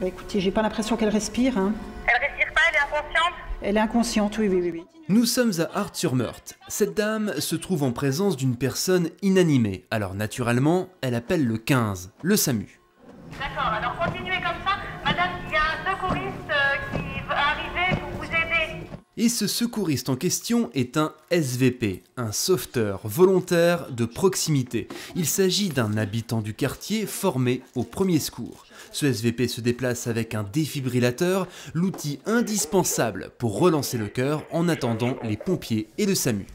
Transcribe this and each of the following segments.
Bah, écoutez, j'ai pas l'impression qu'elle respire. Hein. Elle respire pas, elle est inconsciente? Elle est inconsciente, oui. Nous sommes à Hart-sur-Meurthe. Cette dame se trouve en présence d'une personne inanimée. Alors naturellement, elle appelle le 15, le SAMU. D'accord, alors continuez comme ça. Madame, il y a un secouriste qui va arriver pour vous aider. Et ce secouriste en question est un SVP, un sauveteur volontaire de proximité. Il s'agit d'un habitant du quartier formé au premier secours. Ce SVP se déplace avec un défibrillateur, l'outil indispensable pour relancer le cœur en attendant les pompiers et le SAMU.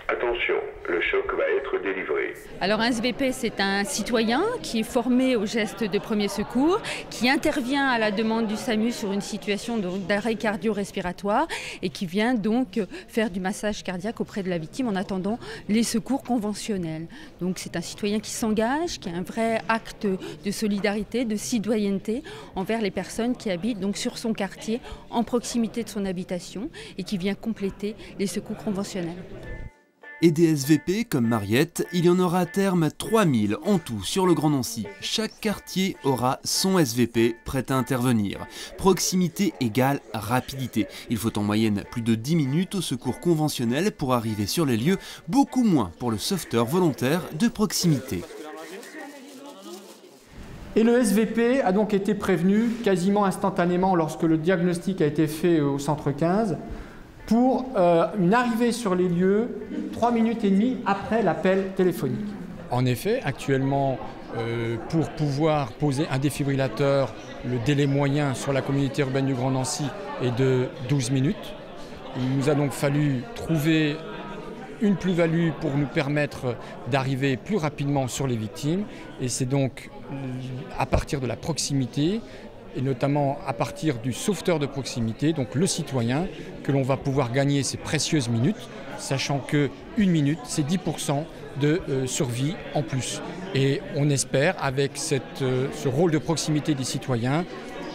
Attention, le choc va être délivré. Alors un SVP, c'est un citoyen qui est formé aux gestes de premier secours, qui intervient à la demande du SAMU sur une situation d'arrêt cardio-respiratoire et qui vient donc faire du massage cardiaque auprès de la victime en attendant les secours conventionnels. Donc c'est un citoyen qui s'engage, qui a un vrai acte de solidarité, de citoyenneté envers les personnes qui habitent donc sur son quartier, en proximité de son habitation et qui vient compléter les secours conventionnels. Et des SVP comme Mariette, il y en aura à terme 3000 en tout sur le Grand Nancy. Chaque quartier aura son SVP prêt à intervenir. Proximité égale rapidité. Il faut en moyenne plus de 10 minutes au secours conventionnel pour arriver sur les lieux, beaucoup moins pour le sauveteur volontaire de proximité. Et le SVP a donc été prévenu quasiment instantanément lorsque le diagnostic a été fait au centre 15 pour une arrivée sur les lieux 3 minutes et demie après l'appel téléphonique. En effet, actuellement, pour pouvoir poser un défibrillateur, le délai moyen sur la communauté urbaine du Grand Nancy est de 12 minutes. Il nous a donc fallu trouver une plus-value pour nous permettre d'arriver plus rapidement sur les victimes. Et c'est donc à partir de la proximité, et notamment à partir du sauveteur de proximité, donc le citoyen, que l'on va pouvoir gagner ces précieuses minutes, sachant que 1 minute, c'est 10% de survie en plus. Et on espère, avec ce rôle de proximité des citoyens,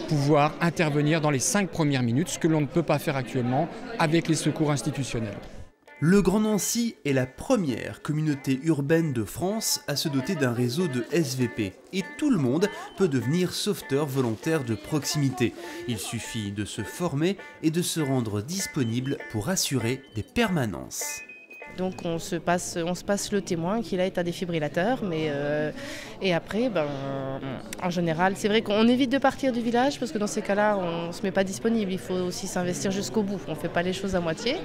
pouvoir intervenir dans les 5 premières minutes, ce que l'on ne peut pas faire actuellement avec les secours institutionnels. Le Grand Nancy est la première communauté urbaine de France à se doter d'un réseau de SVP. Et tout le monde peut devenir sauveteur volontaire de proximité. Il suffit de se former et de se rendre disponible pour assurer des permanences. Donc on se passe le témoin qui là est un défibrillateur, et après, en général, c'est vrai qu'on évite de partir du village parce que dans ces cas-là, on ne se met pas disponible. Il faut aussi s'investir jusqu'au bout. On ne fait pas les choses à moitié.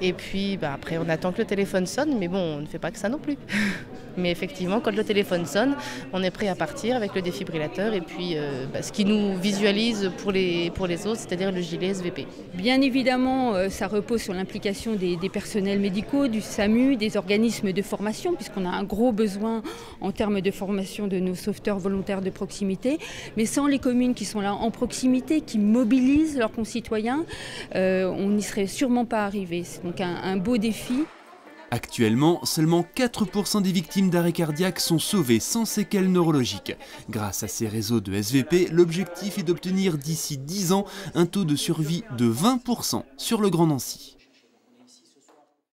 Et puis après, on attend que le téléphone sonne, mais bon, on ne fait pas que ça non plus. Mais effectivement, quand le téléphone sonne, on est prêt à partir avec le défibrillateur et puis ce qui nous visualise pour les autres, c'est-à-dire le gilet SVP. Bien évidemment, ça repose sur l'implication des personnels médicaux, du SAMU, des organismes de formation, puisqu'on a un gros besoin en termes de formation de nos sauveteurs volontaires de proximité. Mais sans les communes qui sont là en proximité, qui mobilisent leurs concitoyens, on n'y serait sûrement pas arrivé. C'est donc un beau défi. Actuellement, seulement 4% des victimes d'arrêt cardiaque sont sauvées sans séquelles neurologiques. Grâce à ces réseaux de SVP, l'objectif est d'obtenir d'ici 10 ans un taux de survie de 20% sur le Grand Nancy.